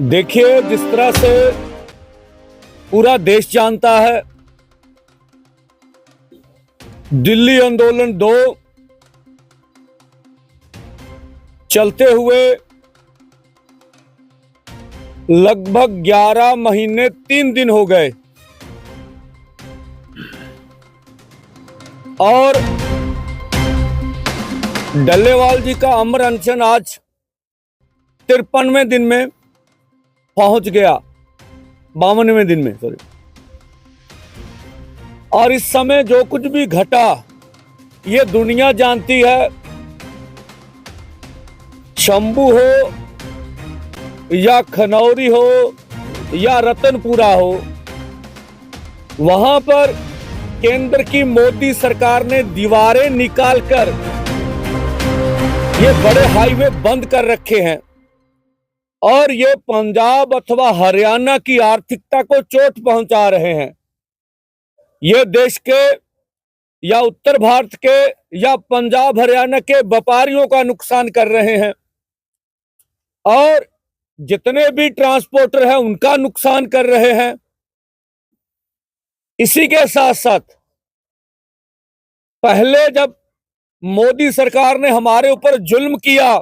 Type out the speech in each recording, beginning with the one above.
देखिए, जिस तरह से पूरा देश जानता है, दिल्ली आंदोलन 2 चलते हुए लगभग 11 महीने 3 दिन हो गए और डल्लेवाल जी का अमर अनशन आज 53वें दिन में पहुंच गया, 52वें दिन में सॉरी। और इस समय जो कुछ भी घटा ये दुनिया जानती है। शंभू हो या खनौरी हो या रतनपुरा हो, वहां पर केंद्र की मोदी सरकार ने दीवारें निकालकर ये बड़े हाईवे बंद कर रखे हैं और ये पंजाब अथवा हरियाणा की आर्थिकता को चोट पहुंचा रहे हैं। ये देश के या उत्तर भारत के या पंजाब हरियाणा के व्यापारियों का नुकसान कर रहे हैं और जितने भी ट्रांसपोर्टर हैं उनका नुकसान कर रहे हैं। इसी के साथ साथ पहले जब मोदी सरकार ने हमारे ऊपर जुल्म किया,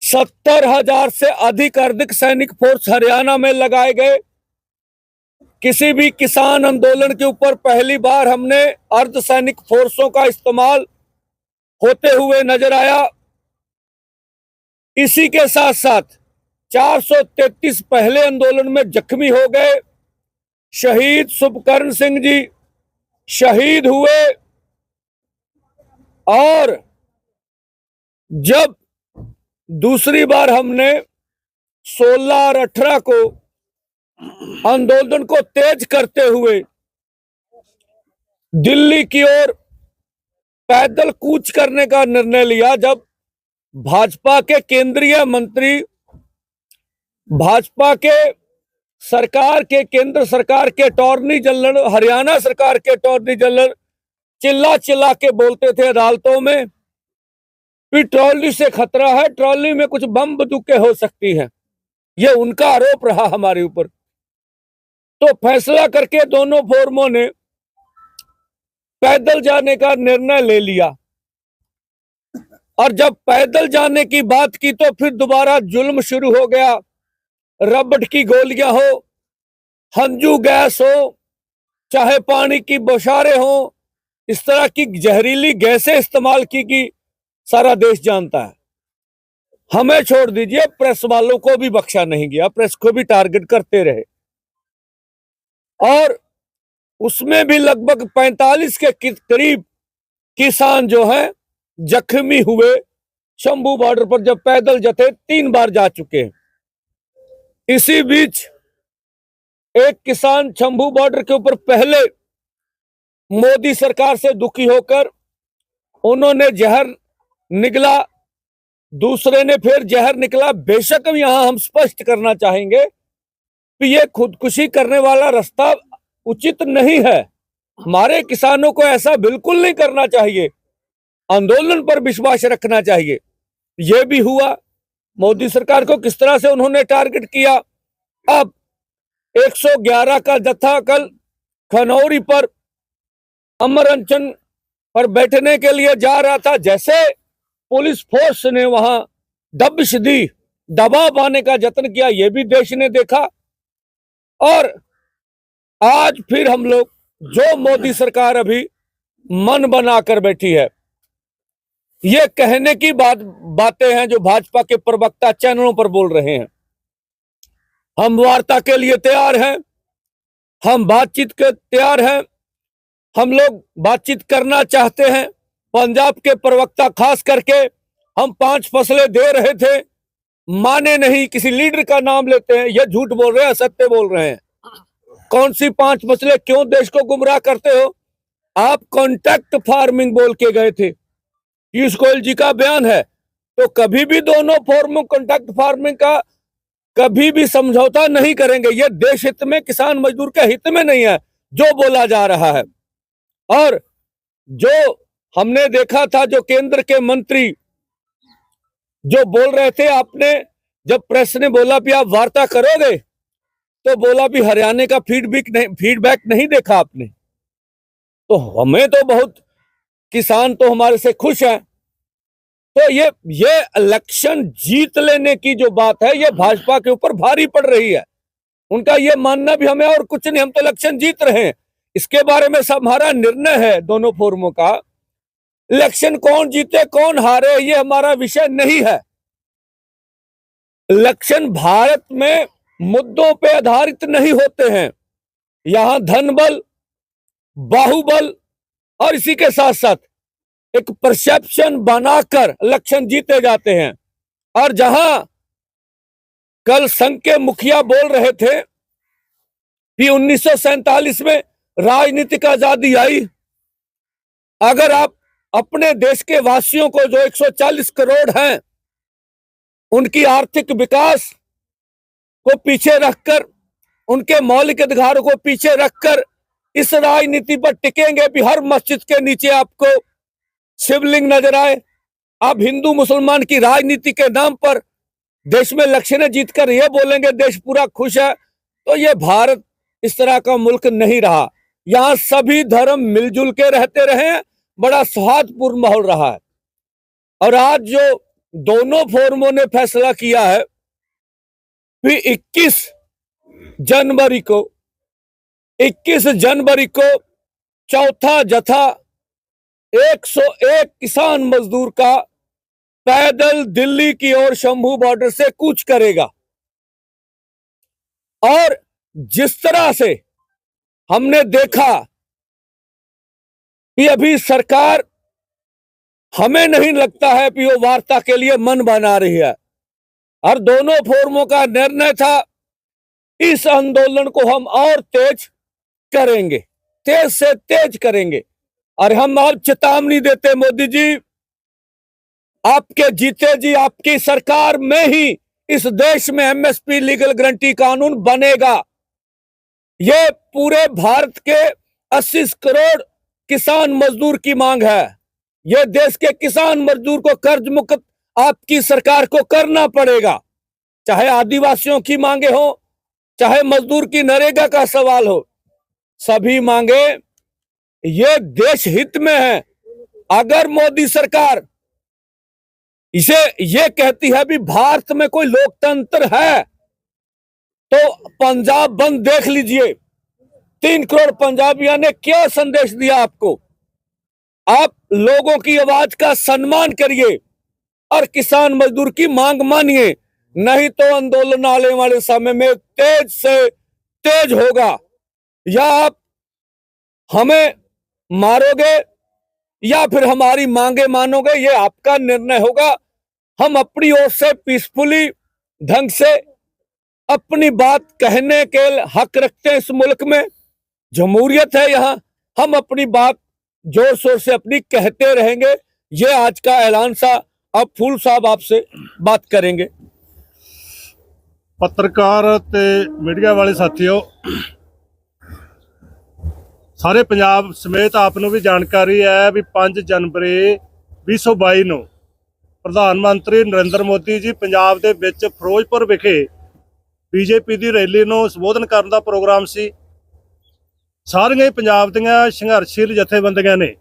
70,000 से अधिक अर्धसैनिक सैनिक फोर्स हरियाणा में लगाए गए। किसी भी किसान आंदोलन के ऊपर पहली बार हमने अर्धसैनिक फोर्सों का इस्तेमाल होते हुए नजर आया। इसी के साथ साथ 433 पहले आंदोलन में जख्मी हो गए। शहीद शुभकर्ण सिंह जी शहीद हुए और जब दूसरी बार हमने 16 और 18 को आंदोलन को तेज करते हुए दिल्ली की ओर पैदल कूच करने का निर्णय लिया, जब भाजपा के केंद्रीय मंत्री, भाजपा के सरकार के केंद्र सरकार के अटॉर्नी जनरल, हरियाणा सरकार के अटॉर्नी जनरल चिल्ला चिल्ला के बोलते थे अदालतों में कि ट्रॉली से खतरा है, ट्रॉली में कुछ बम बंदूकें हो सकती हैं। यह उनका आरोप रहा हमारे ऊपर। तो फैसला करके दोनों फोरमों ने पैदल जाने का निर्णय ले लिया और जब पैदल जाने की बात की तो फिर दोबारा जुल्म शुरू हो गया। रबड़ की गोलियां हो, हंजू गैस हो, चाहे पानी की बौछारें हो, इस तरह की जहरीली गैसें इस्तेमाल की सारा देश जानता है। हमें छोड़ दीजिए, प्रेस वालों को भी बख्शा नहीं गया, प्रेस को भी टारगेट करते रहे और उसमें भी लगभग 45 के करीब किसान जो हैं जख्मी हुए। शंभू बॉर्डर पर जब पैदल जथे 3 बार जा चुके हैं। इसी बीच एक किसान शंभू बॉर्डर के ऊपर पहले मोदी सरकार से दुखी होकर उन्होंने जहर निकला, दूसरे ने फिर जहर निकला। बेशक यहां हम स्पष्ट करना चाहेंगे कि ये खुदकुशी करने वाला रास्ता उचित नहीं है। हमारे किसानों को ऐसा बिल्कुल नहीं करना चाहिए, आंदोलन पर विश्वास रखना चाहिए। यह भी हुआ। मोदी सरकार को किस तरह से उन्होंने टारगेट किया। अब 111 का जत्था कल खनौरी पर अमर अनशन पर बैठने के लिए जा रहा था। जैसे पुलिस फोर्स ने वहां दबिश दी, दबाव पाने का यत्न किया, यह भी देश ने देखा। और आज फिर हम लोग, जो मोदी सरकार अभी मन बनाकर बैठी है, ये कहने की बातें हैं जो भाजपा के प्रवक्ता चैनलों पर बोल रहे हैं। हम वार्ता के लिए तैयार हैं, हम बातचीत के तैयार हैं, हम लोग बातचीत करना चाहते हैं। पंजाब के प्रवक्ता खास करके हम 5 फसलें दे रहे थे, माने नहीं, किसी लीडर का नाम लेते हैं, ये झूठ बोल रहे हैं, असत्य बोल रहे हैं। कौन सी 5 फसलें? क्यों देश को गुमराह करते हो? आप कॉन्ट्रैक्ट फार्मिंग बोल के गए थे, पीयूष गोयल जी का बयान है। तो कभी भी दोनों फॉर्म कॉन्ट्रैक्ट फार्मिंग का कभी भी समझौता नहीं करेंगे। यह देश हित में, किसान मजदूर के हित में नहीं है जो बोला जा रहा है। और जो हमने देखा था, जो केंद्र के मंत्री जो बोल रहे थे, आपने जब प्रेस ने बोला भी आप वार्ता करोगे, तो बोला भी हरियाणा का फीडबैक नहीं देखा आपने। तो हमें तो बहुत, किसान तो हमारे से खुश हैं। तो ये इलेक्शन जीत लेने की जो बात है, ये भाजपा के ऊपर भारी पड़ रही है। उनका ये मानना भी हमें और कुछ नहीं, हम तो इलेक्शन जीत रहे हैं। इसके बारे में सब हमारा निर्णय है दोनों फोरमों का। इलेक्शन कौन जीते कौन हारे ये हमारा विषय नहीं है। इलेक्शन भारत में मुद्दों पे आधारित नहीं होते हैं। यहां धन बल, बाहुबल और इसी के साथ साथ एक परसेप्शन बनाकर इलेक्शन जीते जाते हैं। और जहां कल संघ के मुखिया बोल रहे थे कि 1947 में राजनीतिक आजादी आई, अगर आप अपने देश के वासियों को जो 140 करोड़ हैं उनकी आर्थिक विकास को पीछे रखकर, उनके मौलिक अधिकारों को पीछे रखकर इस राजनीति पर टिकेंगे भी हर मस्जिद के नीचे आपको शिवलिंग नजर आए, आप हिंदू मुसलमान की राजनीति के नाम पर देश में इलेक्शन जीतकर ये बोलेंगे देश पूरा खुश है, तो ये भारत इस तरह का मुल्क नहीं रहा। यहां सभी धर्म मिलजुल के रहते रहे, बड़ा सौहार्दपूर्ण माहौल रहा है। और आज जो दोनों फोरमों ने फैसला किया है कि 21 जनवरी को चौथा जत्था 101 किसान मजदूर का पैदल दिल्ली की ओर शंभू बॉर्डर से कूच करेगा। और जिस तरह से हमने देखा कि अभी सरकार, हमें नहीं लगता है कि वो वार्ता के लिए मन बना रही है। और दोनों फोरमों का निर्णय था इस आंदोलन को हम और तेज करेंगे, तेज से तेज करेंगे। और हम आप चेतावनी देते मोदी जी, आपके जीते जी आपकी सरकार में ही इस देश में एमएसपी लीगल गारंटी कानून बनेगा। ये पूरे भारत के 80 करोड़ किसान मजदूर की मांग है। ये देश के किसान मजदूर को कर्ज मुक्त आपकी सरकार को करना पड़ेगा, चाहे आदिवासियों की मांगे हो, चाहे मजदूर की नरेगा का सवाल हो, सभी मांगे ये देश हित में है। अगर मोदी सरकार इसे ये कहती है भी भारत में कोई लोकतंत्र है, तो पंजाब बंद देख लीजिए, 3 करोड़ पंजाबियों ने क्या संदेश दिया आपको। आप लोगों की आवाज का सम्मान करिए और किसान मजदूर की मांग मानिए, नहीं तो आंदोलन आने वाले समय में तेज से तेज होगा। या आप हमें मारोगे या फिर हमारी मांगे मानोगे, ये आपका निर्णय होगा। हम अपनी ओर से पीसफुली ढंग से अपनी बात कहने के हक रखते हैं। इस मुल्क में जमहूरियत है, यहां हम अपनी बात जोर शोर से अपनी कहते रहेंगे। ये आज का ऐलान सा। अब फूल साहब आपसे बात करेंगे। पत्रकार ते मीडिया वाले साथियों, सारे पंजाब समेत आपनों भी जानकारी है भी 5 जनवरी 2022 ਨੂੰ प्रधान मंत्री नरेंद्र मोदी जी पंजाब ਦੇ ਵਿੱਚ ਫਿਰੋਜ਼ਪੁਰ ਵਿਖੇ बीजेपी ਦੀ ਰੈਲੀ ਨੂੰ ਸੰਬੋਧਨ ਕਰਨ ਦਾ ਪ੍ਰੋਗਰਾਮ ਸੀ। ਸਾਰੀਆਂ ਪੰਜਾਬ ਦੀਆਂ ਸੰਘਰਸ਼ੀਲ ਜਥੇਬੰਦੀਆਂ ਨੇ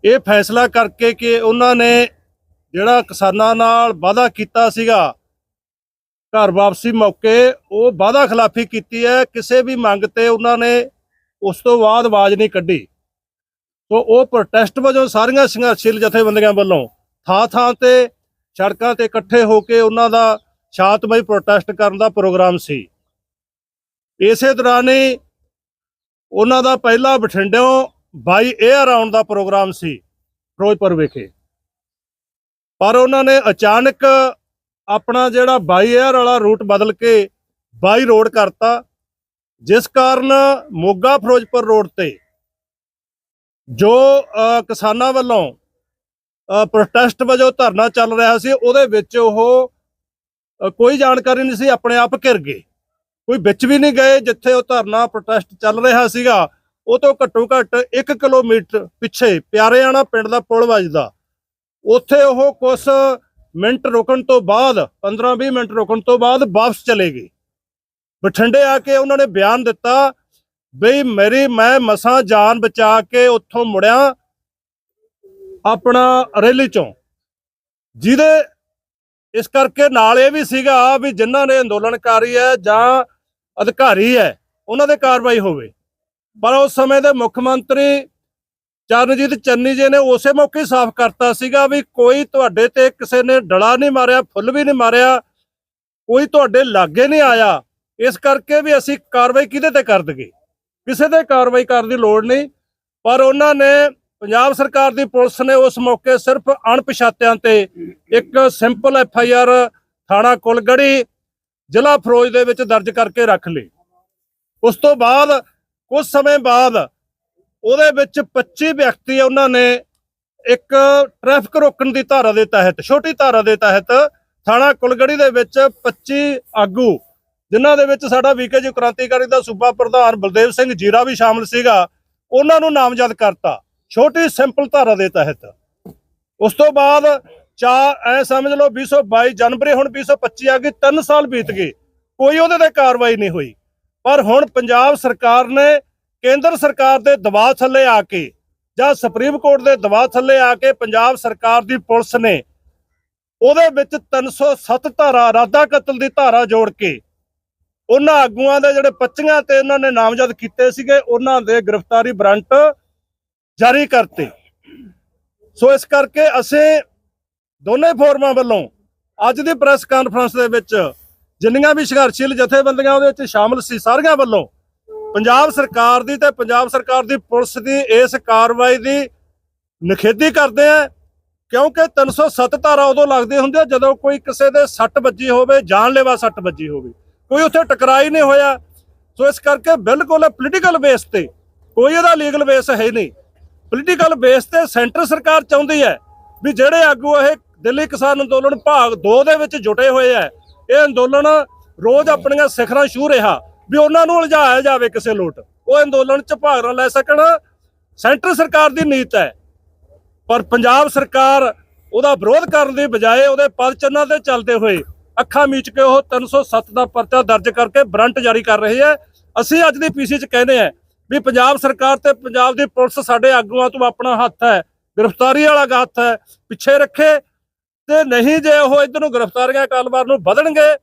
ਇਹ ਫੈਸਲਾ ਕਰਕੇ ਕਿ ਉਹਨਾਂ ਨੇ ਜਿਹੜਾ ਕਿਸਾਨਾਂ ਨਾਲ ਵਾਅਦਾ ਕੀਤਾ ਸੀਗਾ घर वापसी मौके, वो वादा खिलाफी की है। किसी भी मंग ते उन्होंने उस तो बाद आवाज़ नहीं कढ़ी। तो वो प्रोटेस्ट वजों सारियां संघर्षशील जथेबंदियां वालों थां ते सड़कों ते इकट्ठे होकर उन्हों का शांतमई प्रोटेस्ट करने का प्रोग्राम सी। इस दौरान ही उन्हों का पहला बठिंडों बाई एयर आउण का प्रोग्राम सी फिरोजपुर विखे, पर उन्होंने अचानक अपना जिहड़ा बाई एयर वाला रूट बदल के बाई रोड करता, जिस कारण मोगा फिरोजपुर रोड ते जो किसानां वालों प्रोटेस्ट वजों धरना चल रहा सी, उहदे विच ओह कोई जानकारी नहीं सी, अपने आप घिर गए। कोई बिच भी नहीं गए जिथे वो धरना प्रोटेस्ट चल रहा सीगा। वो तो घट्टो घट्ट 1 किलोमीटर पिछे प्यारेआणा पिंड दा पुल वजदा, उत्थे ओह कुछ ਮਿੰਟ ਰੁਕਣ ਤੋਂ ਬਾਅਦ 15-20 ਮਿੰਟ ਰੁਕਣ ਤੋਂ ਬਾਅਦ ਵਾਪਸ ਚਲੇ ਗਏ। ਬਠਿੰਡੇ ਆ ਕੇ ਉਹਨਾਂ ਨੇ ਬਿਆਨ ਦਿੱਤਾ ਬਈ ਮੈਂ ਮਸਾਂ ਜਾਨ ਬਚਾ ਕੇ ਉੱਥੋਂ ਮੁੜਿਆ ਆਪਣਾ ਰੈਲੀ ਚੋਂ, ਜਿਹਦੇ ਇਸ ਕਰਕੇ ਨਾਲ ਇਹ ਵੀ ਸੀਗਾ ਵੀ ਜਿਨ੍ਹਾਂ ਨੇ ਅੰਦੋਲਨਕਾਰੀ ਹੈ ਜਾਂ ਅਧਿਕਾਰੀ ਹੈ ਉਹਨਾਂ ਦੇ ਕਾਰਵਾਈ ਹੋਵੇ। ਪਰ ਉਸ ਸਮੇਂ ਦੇ ਮੁੱਖ ਮੰਤਰੀ ਚਰਨਜੀਤ ਚੰਨੀ ਜੀ ਨੇ ਉਸੇ ਮੌਕੇ ਸਾਫ਼ ਕਰਤਾ ਸੀਗਾ ਵੀ ਕੋਈ ਤੁਹਾਡੇ ਤੇ ਕਿਸੇ ਨੇ ਡਲਾ ਨਹੀਂ ਮਾਰਿਆ, ਫੁੱਲ ਵੀ ਨਹੀਂ ਮਾਰਿਆ, ਕੋਈ ਤੁਹਾਡੇ ਲਾਗੇ ਨਹੀਂ ਆਇਆ, ਇਸ ਕਰਕੇ ਵੀ ਅਸੀਂ ਕਾਰਵਾਈ ਕਿਹਦੇ ਤੇ ਕਰ ਦਈਏ, ਕਿਸੇ ਤੇ ਕਾਰਵਾਈ ਕਰਨ ਦੀ ਲੋੜ ਨਹੀਂ। ਪਰ ਉਹਨਾਂ ਨੇ ਪੰਜਾਬ ਸਰਕਾਰ ਦੀ ਪੁਲਿਸ ਨੇ ਉਸ ਮੌਕੇ ਸਿਰਫ ਅਣਪਛਾਤਿਆਂ ਤੇ ਇੱਕ ਸਿੰਪਲ FIR ਥਾਣਾ ਕੁਲਗੜ੍ਹੀ ਜ਼ਿਲ੍ਹਾ ਫਿਰੋਜ਼ ਦੇ ਵਿੱਚ ਦਰਜ ਕਰਕੇ ਰੱਖ ਲਈ। ਉਸ ਤੋਂ ਬਾਅਦ ਕੁਝ ਸਮੇਂ ਬਾਅਦ ਉਹਦੇ ਵਿੱਚ 25 ਵਿਅਕਤੀ ਉਹਨਾਂ ਨੇ ਇੱਕ ਟ੍ਰੈਫਿਕ ਰੋਕਣ ਦੀ ਧਾਰਾ ਦੇ ਤਹਿਤ, ਛੋਟੀ ਧਾਰਾ ਦੇ ਤਹਿਤ ਥਾਣਾ ਕੁਲਗੜ੍ਹੀ ਦੇ ਵਿੱਚ 25 ਆਗੂ, ਜਿਨ੍ਹਾਂ ਦੇ ਵਿੱਚ ਸਾਡਾ VKG ਕ੍ਰਾਂਤੀਕਾਰੀ ਦਾ ਸੂਬਾ ਪ੍ਰਧਾਨ ਬਲਦੇਵ ਸਿੰਘ ਜੀਰਾ ਵੀ ਸ਼ਾਮਲ ਸੀਗਾ, ਉਹਨਾਂ ਨੂੰ ਨਾਮਜ਼ਦ ਕਰਤਾ ਛੋਟੀ ਸਿੰਪਲ ਧਾਰਾ ਦੇ ਤਹਿਤ। ਉਸ ਤੋਂ ਬਾਅਦ ਐ ਸਮਝ ਲਓ 2022 ਜਨਵਰੀ, ਹੁਣ 2025 ਆ ਗਈ, 3 ਸਾਲ ਬੀਤ ਗਏ, ਕੋਈ ਉਹਦੇ ਤੇ ਕਾਰਵਾਈ ਨਹੀਂ ਹੋਈ। ਪਰ ਹੁਣ ਪੰਜਾਬ ਸਰਕਾਰ ਨੇ ਕੇਂਦਰ ਸਰਕਾਰ ਦੇ ਦਬਾਅ ਥੱਲੇ ਆ ਕੇ ਜਾਂ ਸੁਪਰੀਮ ਕੋਰਟ ਦੇ ਦਬਾਅ ਥੱਲੇ ਆ ਕੇ ਪੰਜਾਬ ਸਰਕਾਰ ਦੀ ਪੁਲਿਸ ਨੇ ਉਹਦੇ ਵਿੱਚ 307 ਧਾਰਾ, ਇਰਾਦਾ ਕਤਲ ਦੀ ਧਾਰਾ ਜੋੜ ਕੇ ਉਹਨਾਂ ਆਗੂਆਂ ਦੇ ਜਿਹੜੇ 25 ਤੇ ਉਹਨਾਂ ਨੇ ਨਾਮਜ਼ਦ ਕੀਤੇ ਸੀਗੇ ਉਹਨਾਂ ਦੇ ਗ੍ਰਿਫਤਾਰੀ ਵਾਰੰਟ ਜਾਰੀ ਕਰਤੇ। ਸੋ ਇਸ ਕਰਕੇ ਅਸੀਂ ਦੋਨੇ ਫੋਰਮਾਂ ਵੱਲੋਂ ਅੱਜ ਦੀ ਪ੍ਰੈਸ ਕਾਨਫਰੰਸ ਦੇ ਵਿੱਚ ਜਿੰਨੀਆਂ ਵੀ ਸੰਘਰਸ਼ੀਲ ਜਥੇਬੰਦੀਆਂ ਉਹਦੇ ਵਿੱਚ ਸ਼ਾਮਲ ਸੀ, ਸਾਰੀਆਂ ਵੱਲੋਂ ਪੰਜਾਬ ਸਰਕਾਰ ਦੀ ਤੇ ਪੰਜਾਬ ਸਰਕਾਰ ਦੀ ਪੁਲਿਸ ਦੀ ਇਸ ਕਾਰਵਾਈ ਦੀ ਨਿਖੇਧੀ ਕਰਦੇ ਆ, ਕਿਉਂਕਿ 307 ਧਾਰਾ ਉਦੋਂ ਲੱਗਦੇ ਹੁੰਦੇ ਆ ਜਦੋਂ ਕੋਈ ਕਿਸੇ ਦੇ ਸੱਟ ਵੱਜੀ ਹੋਵੇ, ਜਾਨਲੇਵਾ ਸੱਟ ਵੱਜੀ ਹੋਵੇ, ਕੋਈ ਉੱਥੇ ਟਕਰਾਈ ਨਹੀਂ ਹੋਇਆ। ਸੋ ਇਸ ਕਰਕੇ ਬਿਲਕੁਲ ਪੋਲੀਟੀਕਲ ਬੇਸ ਤੇ, ਕੋਈ ਇਹਦਾ ਲੀਗਲ ਬੇਸ ਹੈ ਨਹੀਂ। ਪੋਲੀਟੀਕਲ ਬੇਸ ਤੇ ਸੈਂਟਰ ਸਰਕਾਰ ਚਾਹੁੰਦੀ ਹੈ ਵੀ ਜਿਹੜੇ ਆਗੂ ਇਹ ਦਿੱਲੀ ਕਿਸਾਨ ਅੰਦੋਲਨ ਭਾਗ 2 ਦੇ ਵਿੱਚ ਜੁਟੇ ਹੋਏ ਆ, ਇਹ ਅੰਦੋਲਨ ਰੋਜ਼ ਆਪਣੀਆਂ ਸਿਖਰਾਂ ਛੂਹ ਰਿਹਾ, ਵੀ ਉਹਨਾਂ ਨੂੰ ਉਲਝਾਇਆ ਜਾਵੇ ਕਿਸੇ ਲੋਟ, ਉਹ ਅੰਦੋਲਨ 'ਚ ਭਾਗ ਨਾ ਲੈ ਸਕਣ। ਸੈਂਟਰ ਸਰਕਾਰ ਦੀ ਨੀਤ ਹੈ, ਪਰ ਪੰਜਾਬ ਸਰਕਾਰ ਉਹਦਾ ਵਿਰੋਧ ਕਰਨ ਦੀ ਬਜਾਏ ਉਹਦੇ ਪਦ ਚਿੰਨ੍ਹਾਂ ਤੇ ਚੱਲਦੇ ਹੋਏ ਅੱਖਾਂ ਮੀਚ ਕੇ ਉਹ 307 ਦਾ ਪਰਚਾ ਦਰਜ ਕਰਕੇ ਵਾਰੰਟ ਜਾਰੀ ਕਰ ਰਹੀ ਹੈ। ਅਸੀਂ ਅੱਜ ਦੀ PC 'ਚ ਕਹਿੰਦੇ ਆ ਵੀ ਪੰਜਾਬ ਸਰਕਾਰ ਤੇ ਪੰਜਾਬ ਦੀ ਪੁਲਿਸ ਸਾਡੇ ਆਗੂਆਂ ਤੋਂ ਆਪਣਾ ਹੱਥ ਹੈ, ਗ੍ਰਿਫਤਾਰੀ ਵਾਲਾ ਹੱਥ ਹੈ, ਪਿੱਛੇ ਰੱਖੇ, ਤੇ ਨਹੀਂ ਜੇ ਉਹ ਇੱਧਰ ਨੂੰ ਗ੍ਰਿਫਤਾਰੀਆਂ ਕਾਰੋਬਾਰ ਨੂੰ ਵਧਣਗੇ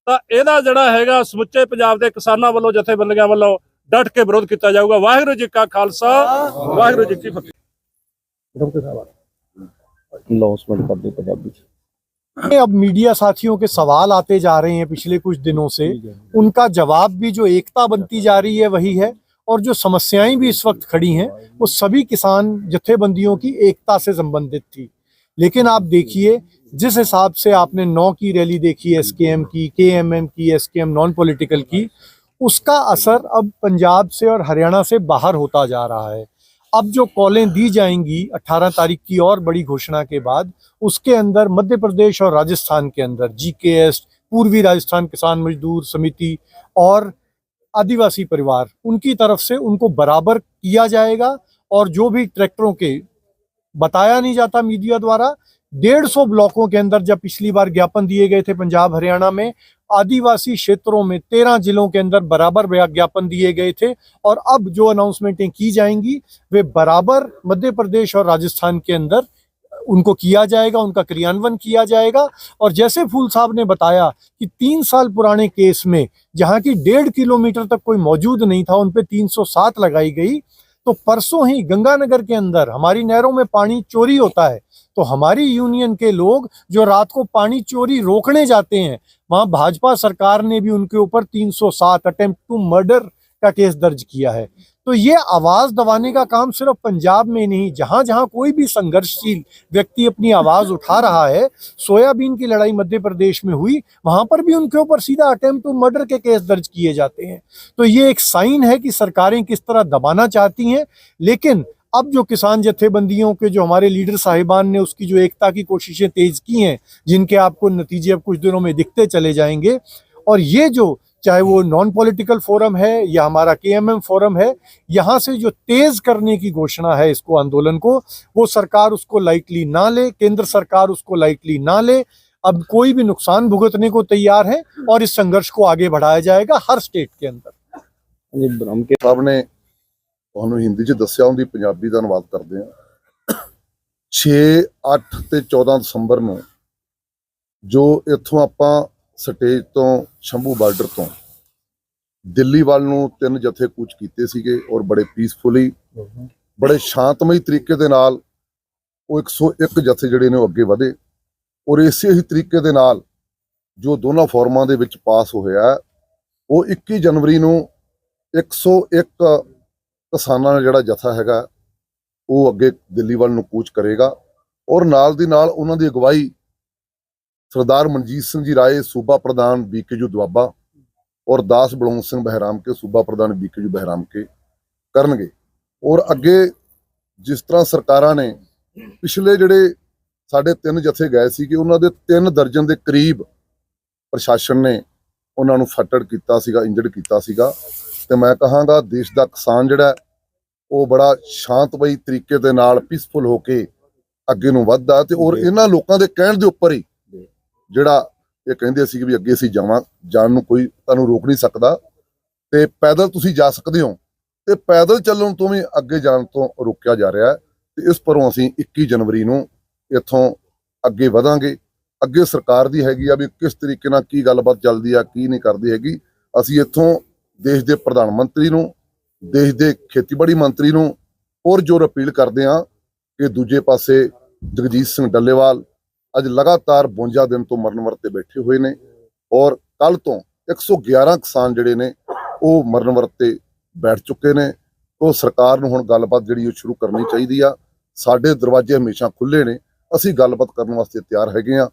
ਤਾਂ ਇਹਦਾ ਜਿਹੜਾ ਹੈਗਾ ਸਮੁੱਚੇ ਪੰਜਾਬ ਦੇ ਕਿਸਾਨਾਂ ਵੱਲੋਂ, ਜਥੇਬੰਦੀਆਂ ਵੱਲੋਂ ਡਟ ਕੇ ਵਿਰੋਧ ਕੀਤਾ ਜਾਊਗਾ। ਵਾਹਿਗੁਰੂ ਜੀ ਕਾ ਖਾਲਸਾ, ਵਾਹਿਗੁਰੂ ਜੀ ਕੀ ਫਤਿਹ। अब मीडिया साथियों के सवाल आते जा रहे हैं पिछले कुछ दिनों से, उनका जवाब भी जो एकता बनती जा रही है वही है, और जो समस्याएं भी इस वक्त खड़ी हैं वो सभी किसान जथेबंदियों की एकता से संबंधित थी। लेकिन आप देखिए जिस हिसाब से आपने 9 की रैली देखी, SKM की, KMM की, SKM नॉन पॉलिटिकल की, उसका असर अब पंजाब से और हरियाणा से बाहर होता जा रहा है। अब जो कॉलें दी जाएंगी 18 तारीख की और बड़ी घोषणा के बाद, उसके अंदर मध्य प्रदेश और राजस्थान के अंदर GKS, पूर्वी राजस्थान किसान मजदूर समिति और आदिवासी परिवार, उनकी तरफ से उनको बराबर किया जाएगा। और जो भी ट्रैक्टरों के बताया नहीं जाता मीडिया द्वारा, 150 ब्लॉकों के अंदर जब पिछली बार ज्ञापन दिए गए थे पंजाब हरियाणा में, आदिवासी क्षेत्रों में 13 जिलों के अंदर बराबर ज्ञापन दिए गए थे, और अब जो अनाउंसमेंटें की जाएंगी वे बराबर मध्य प्रदेश और राजस्थान के अंदर उनको किया जाएगा, उनका क्रियान्वयन किया जाएगा। और जैसे फूल साहब ने बताया कि 3 साल पुराने केस में जहां की 1.5 किलोमीटर तक कोई मौजूद नहीं था, उन पे 307 लगाई गई। तो परसों ही गंगानगर के अंदर हमारी नहरों में पानी चोरी होता है, तो हमारी यूनियन के लोग जो रात को पानी चोरी रोकने जाते हैं, वहां भाजपा सरकार ने भी उनके ऊपर 307 अटेम्प्ट टू मर्डर का केस दर्ज किया है। तो ये आवाज दबाने का काम सिर्फ पंजाब में नहीं, जहां जहां कोई भी संघर्षशील व्यक्ति अपनी आवाज उठा रहा है, सोयाबीन की लड़ाई मध्य प्रदेश में हुई, वहां पर भी उनके ऊपर सीधा अटेम्प्ट टू मर्डर के केस दर्ज किए जाते हैं। तो ये एक साइन है कि सरकारें किस तरह दबाना चाहती हैं। लेकिन अब जो किसान जथेबंदियों के जो हमारे लीडर साहिबान ने उसकी जो एकता की कोशिशें तेज की हैं, जिनके आपको नतीजे अब कुछ दिनों में दिखते चले जाएंगे, और ये जो चाहे वो नॉन पॉलिटिकल फोरम है या हमारा केएमएम फोरम है, यहाँ से जो तेज करने की घोषणा है इसको आंदोलन को, वो सरकार उसको लाइटली ना ले, केंद्र सरकार उसको लाइटली ना ले। अब कोई भी नुकसान भुगतने को तैयार है और इस संघर्ष को आगे बढ़ाया जाएगा हर स्टेट के अंदर। ਸਾਹਿਬ ਨੇ ਤੁਹਾਨੂੰ ਹਿੰਦੀ 'ਚ ਦੱਸਿਆ, ਉਹਦੀ ਪੰਜਾਬੀ ਦਾ ਅਨੁਵਾਦ ਕਰਦੇ ਆ। 6, 8 ਤੇ 14 ਦਸੰਬਰ ਨੂੰ ਜੋ ਇੱਥੋਂ ਆਪਾਂ ਸਟੇਜ ਤੋਂ ਸ਼ੰਭੂ ਬਾਰਡਰ ਤੋਂ ਦਿੱਲੀ ਵੱਲ ਨੂੰ 3 ਜਥੇ ਕੂਚ ਕੀਤੇ ਸੀਗੇ ਔਰ ਬੜੇ ਪੀਸਫੁਲੀ, ਬੜੇ ਸ਼ਾਂਤਮਈ ਤਰੀਕੇ ਦੇ ਨਾਲ ਉਹ 101 ਜਥੇ ਜਿਹੜੇ ਨੇ ਉਹ ਅੱਗੇ ਵਧੇ। ਔਰ ਇਸੇ ਹੀ ਤਰੀਕੇ ਦੇ ਨਾਲ ਜੋ ਦੋਨਾਂ ਫੋਰਮਾਂ ਦੇ ਵਿੱਚ ਪਾਸ ਹੋਇਆ, ਉਹ 21 ਜਨਵਰੀ ਨੂੰ 101 ਕਿਸਾਨਾਂ ਦਾ ਜਿਹੜਾ ਜਥਾ ਹੈਗਾ ਉਹ ਅੱਗੇ ਦਿੱਲੀ ਵੱਲ ਨੂੰ ਕੂਚ ਕਰੇਗਾ। ਔਰ ਨਾਲ ਦੀ ਨਾਲ ਉਹਨਾਂ ਦੀ ਅਗਵਾਈ ਸਰਦਾਰ ਮਨਜੀਤ ਸਿੰਘ ਜੀ ਰਾਏ ਸੂਬਾ ਪ੍ਰਧਾਨ ਬੀਕੇਯੂ ਦੁਆਬਾ ਔਰ ਦਾਸ ਬਲੌਂਗ ਸਿੰਘ ਬਹਿਰਾਮ ਕੇ ਸੂਬਾ ਪ੍ਰਧਾਨ ਬੀਕੇਯੂ ਬਹਿਰਾਮ ਕੇ ਕਰਨਗੇ। ਔਰ ਅੱਗੇ ਜਿਸ ਤਰ੍ਹਾਂ ਸਰਕਾਰਾਂ ਨੇ ਪਿਛਲੇ ਜਿਹੜੇ ਸਾਡੇ 3 ਜਥੇ ਗਏ ਸੀਗੇ, ਉਹਨਾਂ ਦੇ 3 ਦਰਜਨ ਦੇ ਕਰੀਬ ਪ੍ਰਸ਼ਾਸਨ ਨੇ ਉਹਨਾਂ ਨੂੰ ਫੱਟੜ ਕੀਤਾ ਸੀਗਾ, ਇੰਜਰਡ ਕੀਤਾ ਸੀਗਾ। ਤੇ ਮੈਂ ਕਹਾਂਗਾ ਦੇਸ਼ ਦਾ ਕਿਸਾਨ ਜਿਹੜਾ ਉਹ ਬੜਾ ਸ਼ਾਂਤਮਈ ਤਰੀਕੇ ਦੇ ਨਾਲ ਪੀਸਫੁਲ ਹੋ ਕੇ ਅੱਗੇ ਨੂੰ ਵੱਧਦਾ। ਤੇ ਔਰ ਇਹਨਾਂ ਲੋਕਾਂ ਦੇ ਕਹਿਣ ਦੇ ਉੱਪਰ ਹੀ ਜਿਹੜਾ ਇਹ ਕਹਿੰਦੇ ਸੀ ਵੀ ਅੱਗੇ ਅਸੀਂ ਜਾਣ ਨੂੰ ਕੋਈ ਤੁਹਾਨੂੰ ਰੋਕ ਨਹੀਂ ਸਕਦਾ, ਤੇ ਪੈਦਲ ਤੁਸੀਂ ਜਾ ਸਕਦੇ ਹੋ, ਤੇ ਪੈਦਲ ਚੱਲਣ ਤੋਂ ਵੀ ਅੱਗੇ ਜਾਣ ਤੋਂ ਰੋਕਿਆ ਜਾ ਰਿਹਾ ਹੈ। ਤੇ ਇਸ ਪਰੋਂ ਅਸੀਂ 21 ਜਨਵਰੀ ਨੂੰ ਇੱਥੋਂ ਅੱਗੇ ਵਧਾਂਗੇ। ਅੱਗੇ ਸਰਕਾਰ ਦੀ ਹੈਗੀ ਆ ਵੀ ਕਿਸ ਤਰੀਕੇ ਨਾਲ ਕੀ ਗੱਲਬਾਤ ਚੱਲਦੀ ਆ, ਕੀ ਨਹੀਂ ਕਰਦੀ ਹੈਗੀ। ਅਸੀਂ ਇੱਥੋਂ ਦੇਸ਼ ਦੇ ਪ੍ਰਧਾਨ ਮੰਤਰੀ ਨੂੰ, ਦੇਸ਼ ਦੇ ਖੇਤੀਬਾੜੀ ਮੰਤਰੀ ਨੂੰ ਔਰ ਜ਼ੋਰ ਅਪੀਲ ਕਰਦੇ ਹਾਂ ਕਿ ਦੂਜੇ ਪਾਸੇ ਜਗਜੀਤ ਸਿੰਘ ਡੱਲੇਵਾਲ ਅੱਜ ਲਗਾਤਾਰ 52 ਦਿਨ ਤੋਂ ਮਰਨ ਵਰਤੇ ਬੈਠੇ ਹੋਏ ਨੇ ਔਰ ਕੱਲ ਤੋਂ 111 ਕਿਸਾਨ ਜਿਹੜੇ ਨੇ ਉਹ ਮਰਨ ਵਰਤੇ ਬੈਠ ਚੁੱਕੇ ਨੇ। ਉਹ ਸਰਕਾਰ ਨੂੰ ਹੁਣ ਗੱਲਬਾਤ ਜਿਹੜੀ ਉਹ ਸ਼ੁਰੂ ਕਰਨੀ ਚਾਹੀਦੀ ਆ। ਸਾਡੇ ਦਰਵਾਜ਼ੇ ਹਮੇਸ਼ਾ ਖੁੱਲੇ ਨੇ, ਅਸੀਂ ਗੱਲਬਾਤ ਕਰਨ ਵਾਸਤੇ ਤਿਆਰ ਹੈਗੇ ਆ।